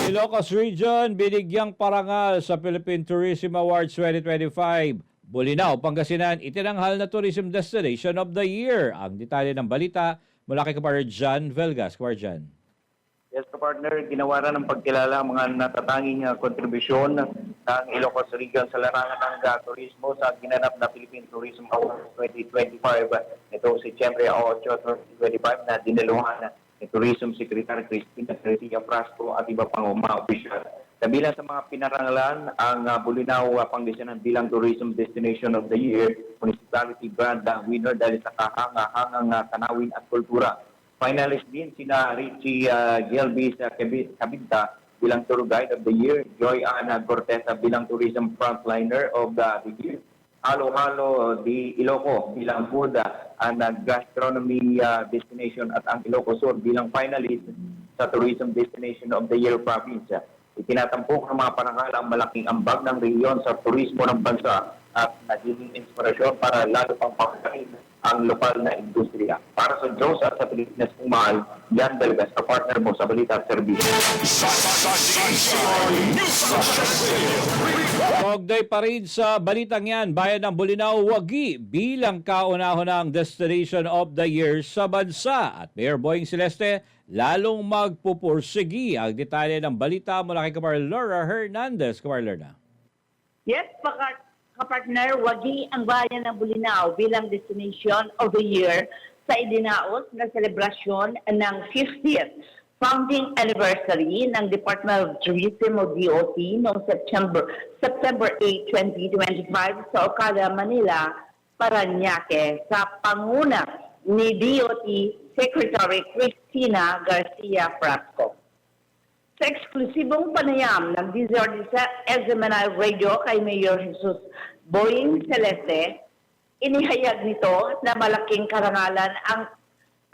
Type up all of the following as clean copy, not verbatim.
Ilocos Region, binigyang parangal sa Philippine Tourism Awards 2025. Bolinao, Pangasinan, itinanghal na Tourism Destination of the Year. Ang detalye ng balita mula kay Kapar Jan Velgas. Kapar Jan. Yes, partner, ginawa ng pagkilala ang mga natatanging kontribusyon ng Ilocos Region sa larangan ng turismo sa ginanap na Philippine Tourism Awards 2025. Ito Setyembre 8, 2025 na dinaluhan ni Tourism Secretary Cristina Garcia Frasco at iba pang mga opisyal. Kabilang sa mga pinarangalan ang Bolinao, Pangasinan bilang Tourism Destination of the Year, Municipality Brand winner dahil sa kahangahangang tanawin at kultura. Finalist din sina Richie Gelbis Cabinta bilang Tour Guide of the Year, Joy Ana Cortesa bilang Tourism Frontliner of the Year, Halo-Halo di Iloco bilang Food and Gastronomy Destination at ang Ilocos Sur bilang finalist sa Tourism Destination of the Year Province. Itinatampok ng mga parangal ang malaking ambag ng rehiyon sa turismo ng bansa at nagiging inspirasyon para lalo pang pangkain ang lokal na industriya. Para sa Diyos at sa Pilipinas kong mahal, Jan Velgas, ka-partner mo sa Balita at Serbisyo. Pogday pa rin sa balitang yan, bayan ng Bolinao, Wagi bilang kauna-unang Destination of the Year sa bansa. At Mayor Boying Celeste, lalong magpupursigi ang detalye ng balita mula kay Kapar Laura Hernandez. Kapar Laura. Yes, kapartner, Wagi ang bayan ng Bolinao bilang Destination of the Year sa idinaos na selebrasyon ng 50th founding anniversary ng Department of Tourism o DOT noong September 8, 2025 sa Ocala, Manila, Parañaque sa panguna ni DOT Secretary Cristina Garcia Frasco. Sa eksklusibong panayam ng DZRD sa SMNI Radio kay Mayor Jesus Boying Celeste, inihayag nito na malaking karangalan ang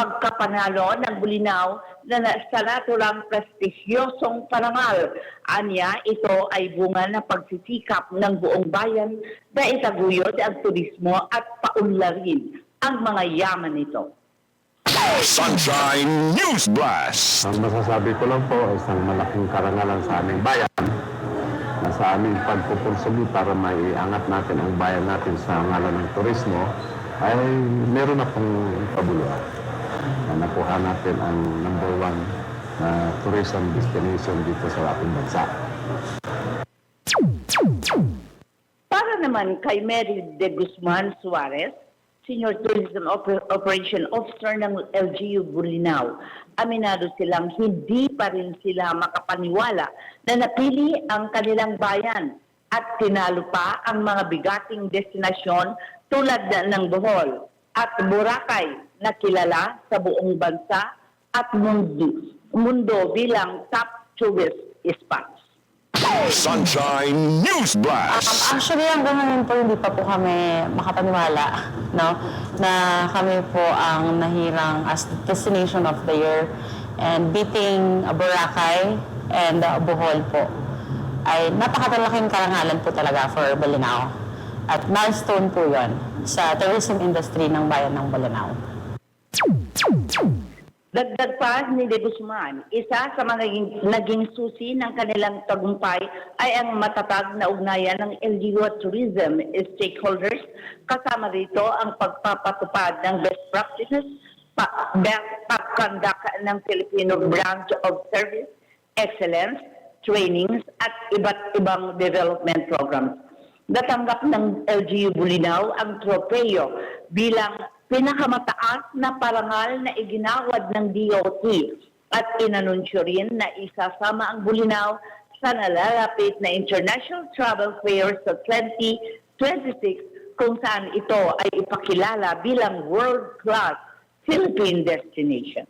pagkapanalo ng Bolinao na sa naturang prestigyosong parangal. Anya, ito ay bunga ng pagsisikap ng buong bayan na itaguyod ang turismo at paunlarin ang mga yaman nito. Sunshine News Blast. Ang masasabi ko lang po, isang malaking karangalan sa aming bayan na sa aming pagpupursigi para maiangat natin ang bayan natin sa ngalan ng turismo ay meron na pong kabuluhan. Na nakuha natin ang number 1 na tourism destination dito sa ating bansa. Para naman kay Mary de Guzman Suarez, Senior Tourism Operation Officer ng LGU Bolinao, aminado silang hindi pa rin sila makapaniwala na napili ang kanilang bayan at tinalo pa ang mga bigating destinasyon tulad ng Bohol at Boracay na kilala sa buong bansa at mundo bilang top tourist spots. Sunshine News Blast. Actually, hanggang ngayon po hindi pa po kami makapaniwala, no? Na kami po ang nahirang as Destination of the Year and beating Boracay and Bohol po ay napakalaking karangalan po talaga for Bolinao. At milestone po yon sa tourism industry ng bayan ng Bolinao. Dagdag pa ni De Guzman, isa sa mga naging susi ng kanilang tagumpay ay ang matatag na ugnayan ng LGU at tourism stakeholders, kasama rito ang pagpapatupad ng best practices, pag-conduct ng Filipino Branch of Service, Excellence, trainings at iba't ibang development programs. Natanggap ng LGU Bolinao ang tropeyo bilang pinakamataas na parangal na iginawad ng DOT at inanunsyo rin na isasama ang Bolinao sa nalalapit na International Travel Fair sa 2026 kung saan ito ay ipakilala bilang world-class Philippine destination.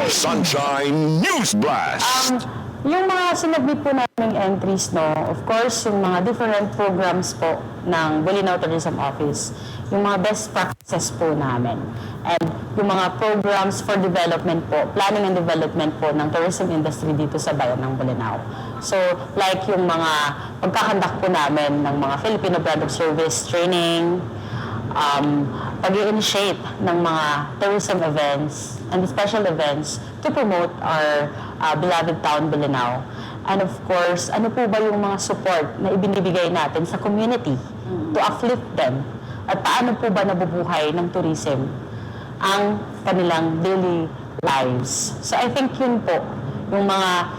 Sunshine News Blast. Yung mga sinabit po naming entries, no, of course, yung mga different programs po ng Bolinao Tourism Office, yung mga best practices po namin, and yung mga programs for development po, planning and development po ng tourism industry dito sa bayan ng Bolinao. So, like yung mga pagkakandak po namin ng mga Filipino Brand of Service training, pag-i-initiate ng mga tourism events and special events to promote our beloved town, Bolinao. And of course, ano po ba yung mga support na ibinibigay natin sa community to uplift them? At paano po ba nabubuhay ng tourism ang kanilang daily lives? So I think yun po, yung mga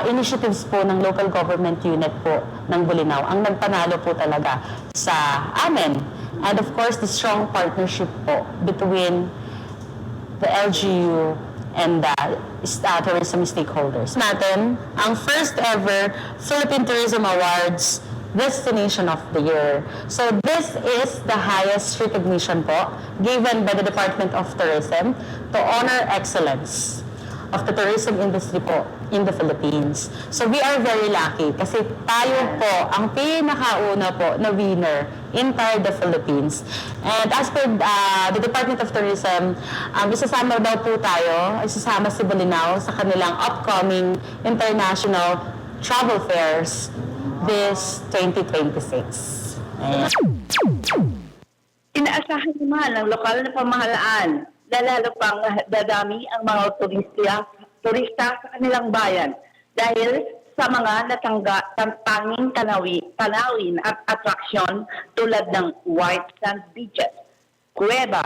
initiatives po ng local government unit po ng Bolinao ang nagpanalo po talaga sa amin. And of course, the strong partnership po between the LGU and the tourism stakeholders. Natin, ang first ever Philippine Tourism Awards Destination of the Year. So this is the highest recognition po given by the Department of Tourism to honor excellence of the tourism industry po in the Philippines. So we are very lucky kasi tayo po ang pinakauna po na winner entire the Philippines. And as per the Department of Tourism, isasama daw po tayo, isasama si Bolinao sa kanilang upcoming international travel fairs this 2026. Ayan. Inaasahan naman ng lokal na pamahalaan na lalo pang dadami ang mga turista sa kanilang bayan dahil sa mga tanging tanawin at atraksyon tulad ng white sand beaches, kuweba,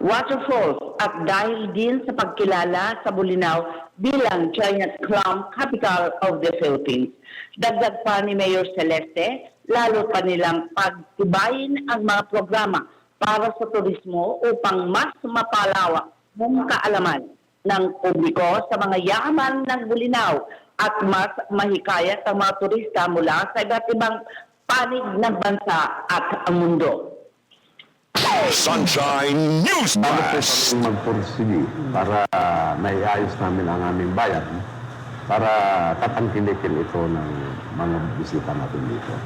waterfalls at dahil din sa pagkilala sa Bolinao bilang Giant Clam Capital of the Philippines. Dagdag pa ni Mayor Celeste, lalo pa nilang pagtibayin ang mga programa para sa turismo upang mas mapalawak ng kaalaman ng publiko sa mga yaman ng Bolinao at mas mahikayat ang mga turista mula sa iba't ibang panig ng bansa at ang mundo. Sunshine News Paano po Blast. kami magpursigi para naiayos namin ang aming bayan para tatangkilikin ito ng mga bisita natin dito.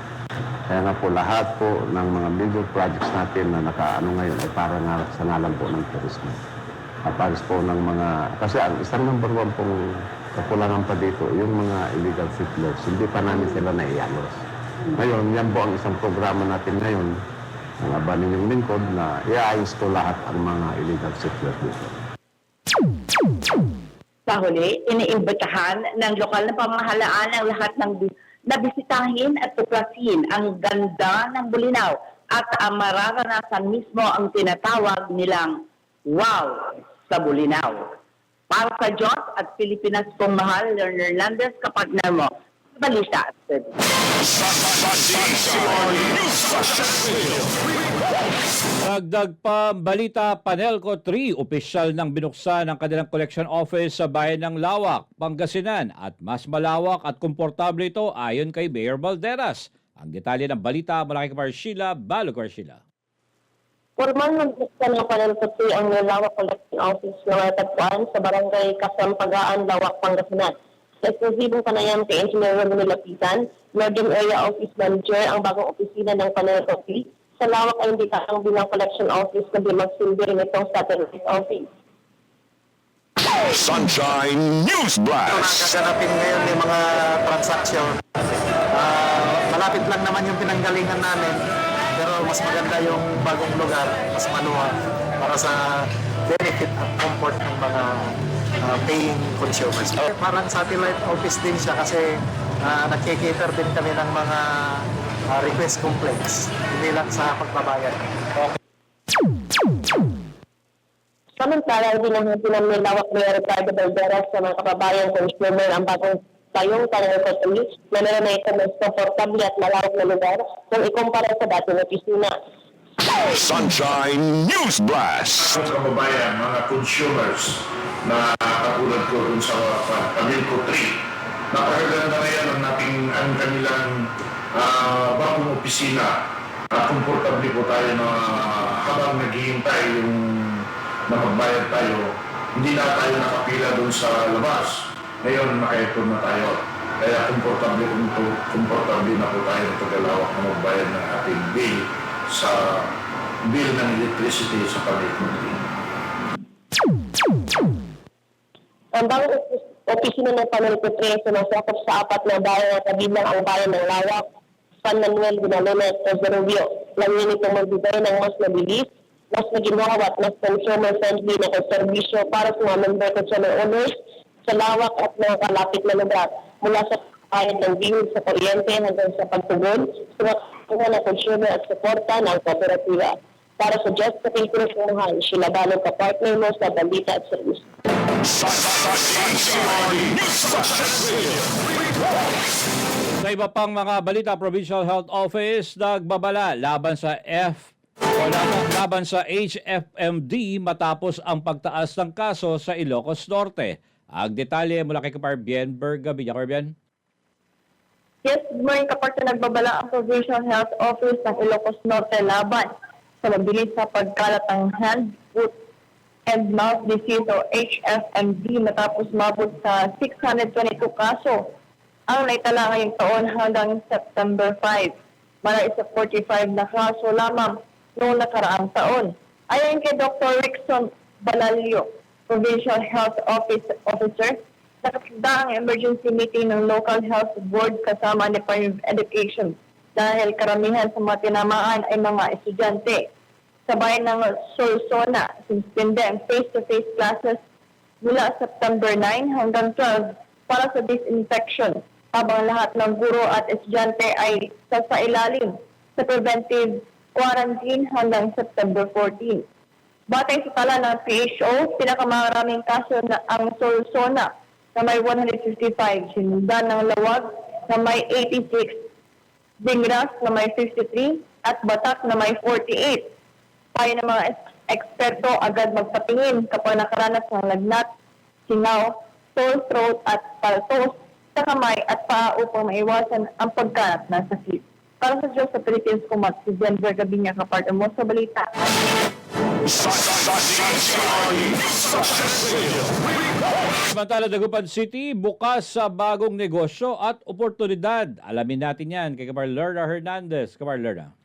Kaya nga po lahat po ng mga major projects natin na nakaano ngayon ay para nga sa ngalan po ng turismo. Kapag po ng mga, kasi ang isang number one pong kakulangan pa dito, yung mga illegal settlers, hindi pa namin sila naiayos. Ngayon, yan po ang isang programa natin ngayon, ang aba ninyong lingkod na iayos ko lahat ang mga illegal settlers dito. Sa huli, iniimbitahan ng lokal na pamahalaan ang lahat ng nabisitahin at tuklasin ang ganda ng Bolinao at ang mararanasan mismo ang tinatawag nilang wow sa Bolinao. Para sa Diyos at Pilipinas pong mahal, Lerner Hernandez, kapatner mo, balita at Dagdag pa balita, Panelco 3, opisyal nang binuksan ang kanilang collection office sa bayan ng Lawak, Pangasinan at mas malawak at komportable ito ayon kay Mayor Balderas. Ang detalye ng balita mula kay Marshila Balog-Marshila. Formal nagbuksan ng Panelco 3 ang Lawak Collection Office na natagpuan sa Barangay Kasampagaan, Lawak, Pangasinan. Sa eksklusibong panayam kay Engineer Romeo Lapitan, Northern Area Office Manager ang bagong opisina ng Panelco 3. Sa Lawak ay hindi lang bilang collection office kundi magsilbi rin itong satellite office. Sunshine News Blast. Gaganapin ngayon yung mga transaksyon. Malapit lang naman yung pinanggalingan namin, pero mas maganda yung bagong lugar, mas maluwag para sa benefit at comfort ng mga paying consumers. Parang satellite office din siya kasi nagkikater din kami ng mga request complaints, hindi lang sa pagbabayad. Samantala, dinahati ng Lawak Mayor Ricardo Balderas sa mga kababayang consumer ang bagong tayong Panelco 3 na meron na ito mas komportable at malawak na lugar kung ikumpara sa dating opisina. Sunshine News Blast. Mga kababayan, mga consumers na katulad ko dun sa Panelco 3. Napakaganda na yan ang kanilang bagong opisina. Komportable po tayo na habang naghihintay yung na magbayad tayo, hindi na tayo nakapila dun sa labas. Ngayon, nakaipon na tayo. Kaya komportable na po tayo sa Tagalawak na magbayad ng ating bill sa bill ng electricity sa Panelco 3. Ang bagong opisina ng Panelco 3 sumasakop sa 4 na bayan at kabilang ang bayan ng Lawak, San Manuel, Binalona at Costa Rubio. Langin itong magbigay ng mas mabilis, mas naginawa at mas consumer-friendly na serbisyo para sa mga member consumer owners sa lawak at mga kalapit na lugar mula sa bayad ng bills sa kuryente hanggang sa pagtugon sa mga na consumer at suporta ng kooperatiba. Para sa Just sa Pilipinas Mahal, Sheila Balong, ka-partner mo sa Balita at Service. Sa iba pang mga balita, Provincial Health Office nagbabala laban sa laban sa HFMD matapos ang pagtaas ng kaso sa Ilocos Norte. Ang detalye mula kay Kapar Bien Bergabilla. Carbian? Yes, good morning, kapatid. Nagbabala ang Provincial Health Office ng Ilocos Norte laban sa mabilis sa pagkalat ng hand, foot, and mouth disease o HFMD matapos mabot sa 622 kaso ang naitala ngayong taon hanggang September 5. Mara isa 45 na kaso lamang noong nakaraang taon. Ayon kay Dr. Rickson Balalio, Provincial Health Officer, nakapagda ang emergency meeting ng Local Health Board kasama ni Department of Education dahil karamihan sa mga tinamaan ay mga estudyante. Sa bayan ng Solsona, suspende ang face-to-face classes mula September 9 hanggang 12 para sa disinfection, habang lahat ng guro at estudyante ay sasailalim sa preventive quarantine hanggang September 14. Batay sa tala ng PHO, pinakamaraming kaso na ang Solsona na may 155, sinundan ng Lawag na may 86, Dingras na may 53, at Batak na may 48. Payo ng mga eksperto agad magpatingin kapag nakaranas ng lagnat, singaw, sore throat at paltos sa kamay at paa upang maiwasan ang pagkalat ng sakit. Para sa Diyos sa Philippines, kumat si Denver Gabinya, kapartner mo sa balita. Samantala, Dagupan City, bukas sa bagong negosyo at oportunidad. Alamin natin yan kay Kapar Lerna Hernandez. Kapar Lerna.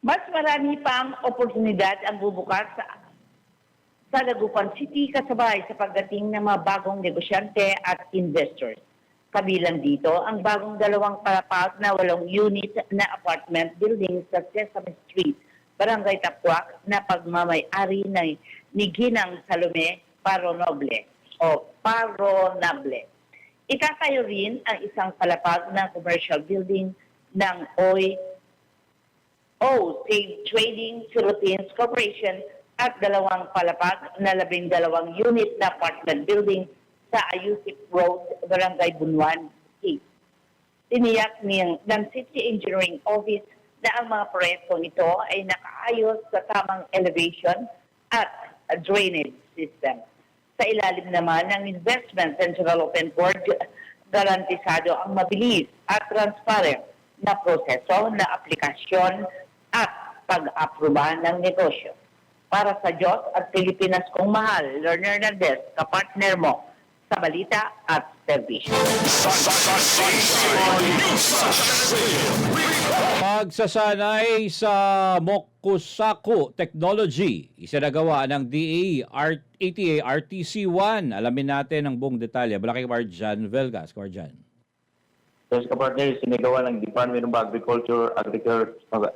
Mas marami pang oportunidad ang bubukas sa Dagupan City kasabay sa pagdating ng mga bagong negosyante at investors. Kabilang dito ang bagong 2 palapag na 8 unit na apartment building sa Sesame Street, Barangay Tapuac na pagmamay-ari ni Ginang Salome Paronoble o Paronable. Itatayo rin ang isang palapag na commercial building ng Save Trading Philippines Corporation at 2 palapag na 12 unit na apartment building sa Ayusip Road, Barangay Bunuan, City. Tiniyak ng City Engineering Office na ang mga proyektong ito ay nakaayos sa tamang elevation at drainage system. Sa ilalim naman ng Investment Central Open Board, garantisado ang mabilis at transparent na proseso na aplikasyon at pag-aproba ng negosyo. Para sa Diyos at Pilipinas kong mahal, Lerner Hernandez, kapartner mo sa balita at serbisyo. Pagsasanay sa Mokusaku Technology, isinagawa ng ATA RTC-1. Alamin natin ang buong detalye. Mula kay Jan Velgas. Jan. Yes, kapartner, sinagawa ng Department of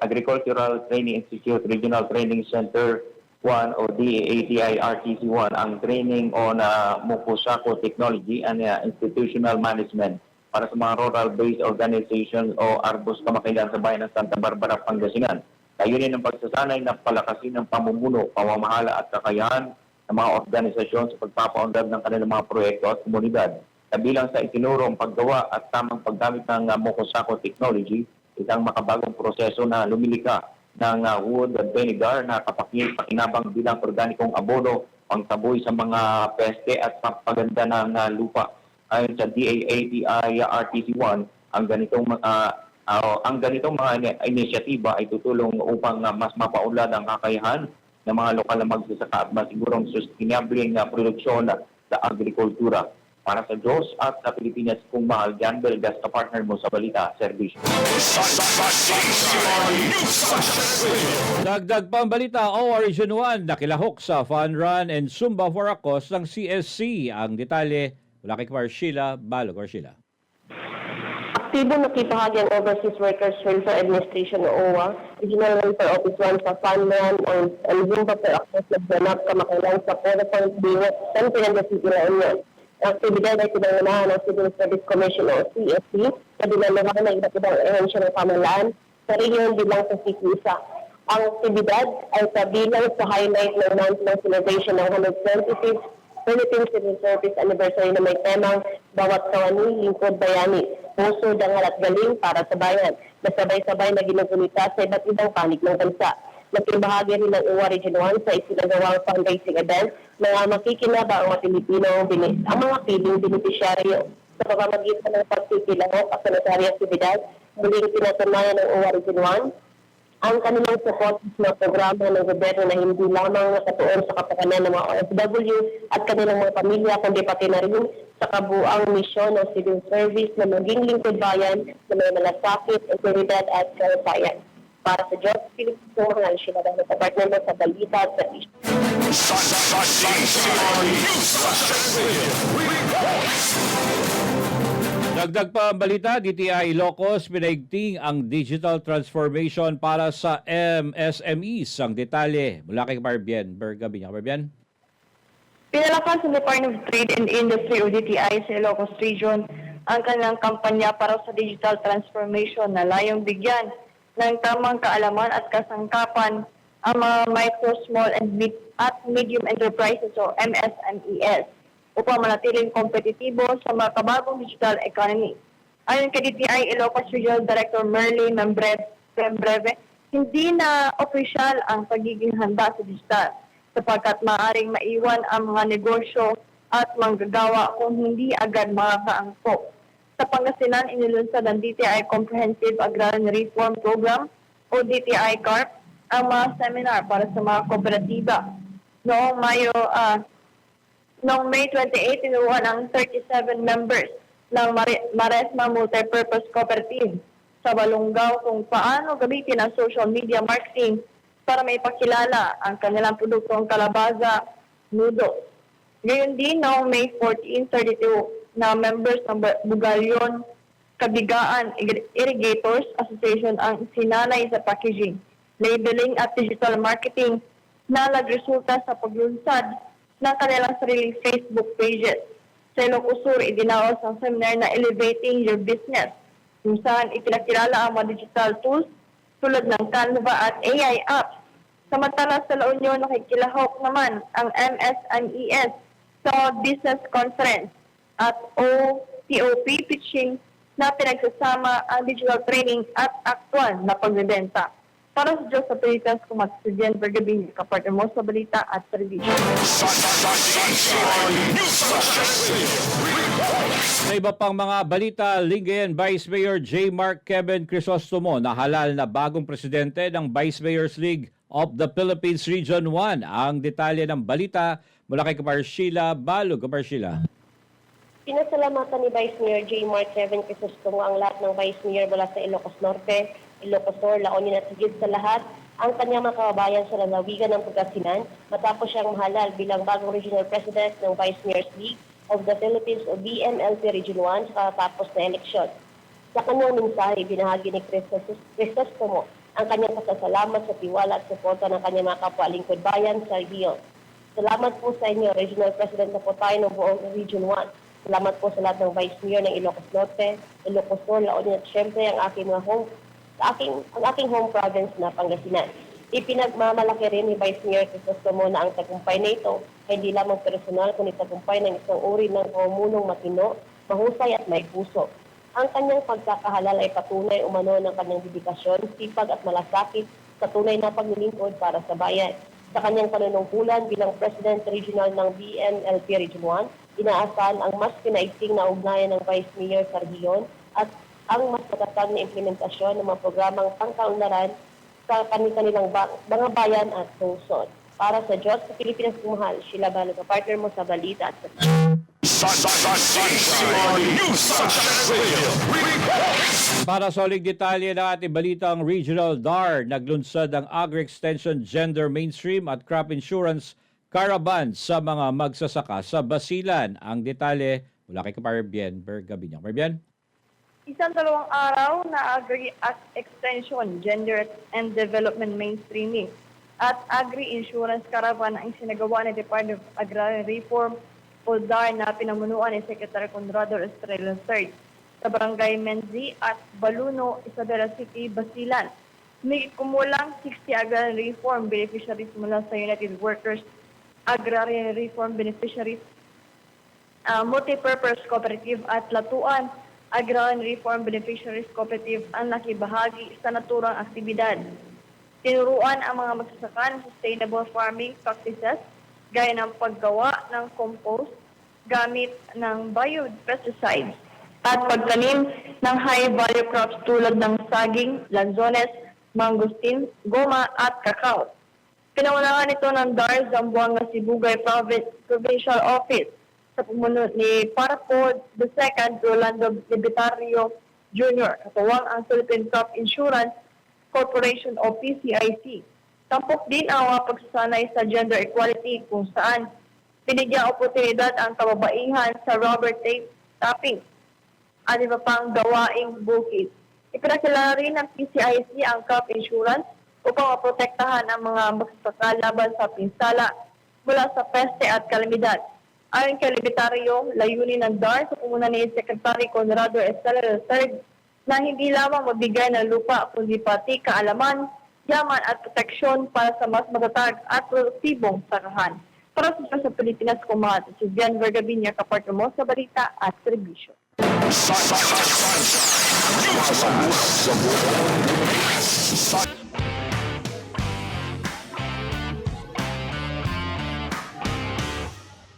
Agricultural Training Institute Regional Training Center 1 o DAATI RTC-1 ang training on Mokusaku Technology and Institutional Management para sa mga rural-based organizations o ARBOS kamakailan sa bayan ng Santa Barbara, Pangasinan. Layunin ng pagsasanay na palakasin ng pamumuno, pamamahala at kakayahan ng mga organisasyon sa pagpapaunlad ng kanilang mga proyekto at komunidad. Kabilang sa itinurong paggawa at tamang paggamit ng Mokusaku Technology, isang makabagong proseso na lumilika ng wood and vinegar na pakinabang bilang organikong abono, pangtaboy sa mga peste at pagpaganda ng lupa. Ayon sa DAATI RTC-1, ang ganitong mga inisyatiba ay tutulong upang mas mapaunlad ang kakayahan ng mga lokal na magsasaka at masigurong sustainable na produksyon sa agrikultura. Para sa Diyos at sa Pilipinas kung mahal, Jan Belgas, ka-partner mo sa balita, serbisyo. Dagdag pang balita, OWA Region 1 nakilahok sa Fun Run and Zumba for a Cause ng CSC. Ang detalye, wala kay Sheila Balog. Sheila. Aktibo nakipahagi ang Overseas Workers Welfare Administration o OWA, Regional Welfare Office 1 sa Funland, ang Zumba for Access nagganap kamakailan sa 4.0 Center and the City La Union. Ang aktibidad ay pinangunahan ng Civil Service Commission o CSC na dinaluhan ng iba't ibang ehensya ng pamahalaan sa rehiyon bilang sa City-Isa. Ang aktibidad ay kabilang sa highlight ng month ng celebration ng 125th Philippine Civil Service Anniversary na may temang Bawat Kawani, Lingkod Bayani, Puso, Dangal at Galing para sa Bayan na sabay-sabay na ginugunita sa iba't ibang panig ng bansa. Nakibahagi rin ng UWA Region 1 sa isinagawang fundraising event na makikinaba ang mga Pilipino ang mga piling beneficiaryo. Sa pamamagitan ng pagkikilahok at sanitary aktibidad, muling pinatunayan ng UWA Region 1 ang kanilang support sa programa ng gobyerno na hindi lamang nakatuon sa kapakanan ng mga OFW at kanilang mga pamilya, kundi pati na rin sa kabuang misyon ng civil service na maging lingkod bayan na may malasakit, integridad at kasayan. Para sa Diyos, Philippines, mga sila dahil sa partner mo sa balita at sa issue. Dagdag pa ang balita, DTI Ilocos pinaigting ang digital transformation para sa MSMEs. Ang detalye mula kay Barbien Bergabinya. Barbien? Pinalakas ng Department of Trade and Industry o DTI sa Ilocos Region ang kanilang kampanya para sa digital transformation na layong bigyan ng tamang kaalaman at kasangkapan ang mga micro, small, and medium enterprises o MSMEs upang manatiling kompetitibo sa mga kabagong digital economy. Ayon kay DTI Ilocos Regional Director Merly Membreve, hindi na opisyal ang pagiging handa sa digital sapagkat maaaring maiwan ang mga negosyo at manggagawa kung hindi agad makakaangkop. Sa Pangasinan, inilunsad ng DTI Comprehensive Agrarian Reform Program o DTI CARP ang mga seminar para sa mga kooperatiba. Noong May 28, tinuruan ang 37 members ng Maresma Multipurpose Cooperative sa Balungaw kung paano gamitin ang social media marketing para may pakilala ang kanilang produktong kalabaza, nudo. Ngayon din, noong May 14, 32 na members ng Bugalyon Kabigaan Irrigators Association ang sinanay sa packaging, labeling at digital marketing na nagresulta sa paglunsad ng kanilang sariling Facebook pages. Sa Ilocos Sur, idinaos ang seminar na Elevating Your Business, kung saan ipinakilala ang mga digital tools tulad ng Canva at AI apps. Samantala sa La Union, nakikilahok naman ang MSMES sa Business Conference at OTOP pitching na pinagsasama ang digital training at aktual na pagbebenta. Para sa Diyos sa Pilipinas, kumatisudyan Bergabinya, kapartner mo sa balita at servisyo. Sa iba pang mga balita, Lingayen Vice Mayor J. Mark Kevin Crisostomo nahalal na bagong presidente ng Vice Mayors League of the Philippines Region 1. Ang detalye ng balita mula kay Kapar Sheila Balo. Kapar Sheila. Pinasalamatan ni Vice Mayor J. Mark Kevin Crisostomo ang lahat ng Vice Mayor mula sa Ilocos Norte, Ilocos Sur, La Union at higit sa lahat ang kanyang mga kababayan sa lalawigan ng Pangasinan matapos siyang mahalal bilang bagong Regional President ng Vice Mayors League of the Philippines o BMLP Region 1 sa katapos na eleksyon. Sa kanyang mensahe, binahagi ni Crisostomo ang kanyang pasasalamat sa tiwala at suporta ng kanyang mga kapwa lingkod bayan sa rehiyon. Salamat po sa inyo, Regional President na po tayo ng buong Region 1. Salamat po sa lahat ng Vice Mayor ng Ilocos Norte, Ilocos Sur, La Union at syempre ang aking home province na Pangasinan. Ipinagmamalaki rin ni Vice Mayor Crisostomo na ang tagumpay na ito ay hindi lamang personal kundi tagumpay ng isang uri ng pamumunong matino, mahusay at may puso. Ang kanyang pagkakahalal ay patunay umano ng kanyang dedikasyon, sipag at malasakit sa tunay na paglilingkod para sa bayan. Sa kanyang panunungkulan bilang President Regional ng BMLP Region 1, inaasahan ang mas pinaigting na ugnayan ng Vice Mayor sa rehiyon at ang mas matatag na implementasyon ng mga programang pangkaunlaran sa kanilang mga bayan at lungsod. Para sa Diyos, sa Pilipinas kumahal, Sheila Balo, partner mo sa balita at Para sa uling detalye na ating balitang Regional DAR, naglunsad ang Agri-Extension Gender Mainstream at Crop Insurance Caravan sa mga magsasaka sa Basilan. Ang detalye mula kay Kaparbien Bergabinya. Kaparbien? Isang 2 araw na Agri-Extension, Gender and Development Mainstreaming at Agri-Insurance Caravan ang sinagawa ng Department of Agrarian Reform o DAR na pinamunuan ni Secretary Conrado Estrella III sa Barangay Menzi at Baluno, Isabela City, Basilan. May kumulang 60 agrarian reform beneficiaries mula sa United Workers Agrarian Reform Beneficiaries, Multipurpose Cooperative at Latuan Agrarian Reform Beneficiaries Cooperative ang nakibahagi sa naturang aktibidad. Tinuruan ang mga magsasaka ng sustainable farming practices gaya ng paggawa ng compost gamit ng biopesticides at pagtanim ng high-value crops tulad ng saging, lanzones, mangosteen, goma at kakao. Pinangunahan ito ng DAR Zamboanga Sibugay Provincial Office sa pumuno ni Parapo II Rolando Libertario Jr. Katuwang ang Philippine Crop Insurance Corporation o PCIC. Tampok din ang mga pagsasanay sa gender equality kung saan binigyan oportunidad ang kababaihan sa rubber tape tapping at iba pang gawaing bukid. Ipinakilala rin ng PCIC ang crop insurance upang maprotektahan ang mga magsasaka laban sa pinsala mula sa peste at kalamidad. Ayon kay Libertario, layunin ng DAR sa pumunan ni Secretary Conrado Estrella III na hindi lamang mabigay ng lupa kundi pati kaalaman, yaman at proteksyon para sa mas matatag at produktibong sakahan. Para sa Pilipinas, kumahat si Jan Vergabinya, kapartner mo sa balita at serbisyo. News Blast.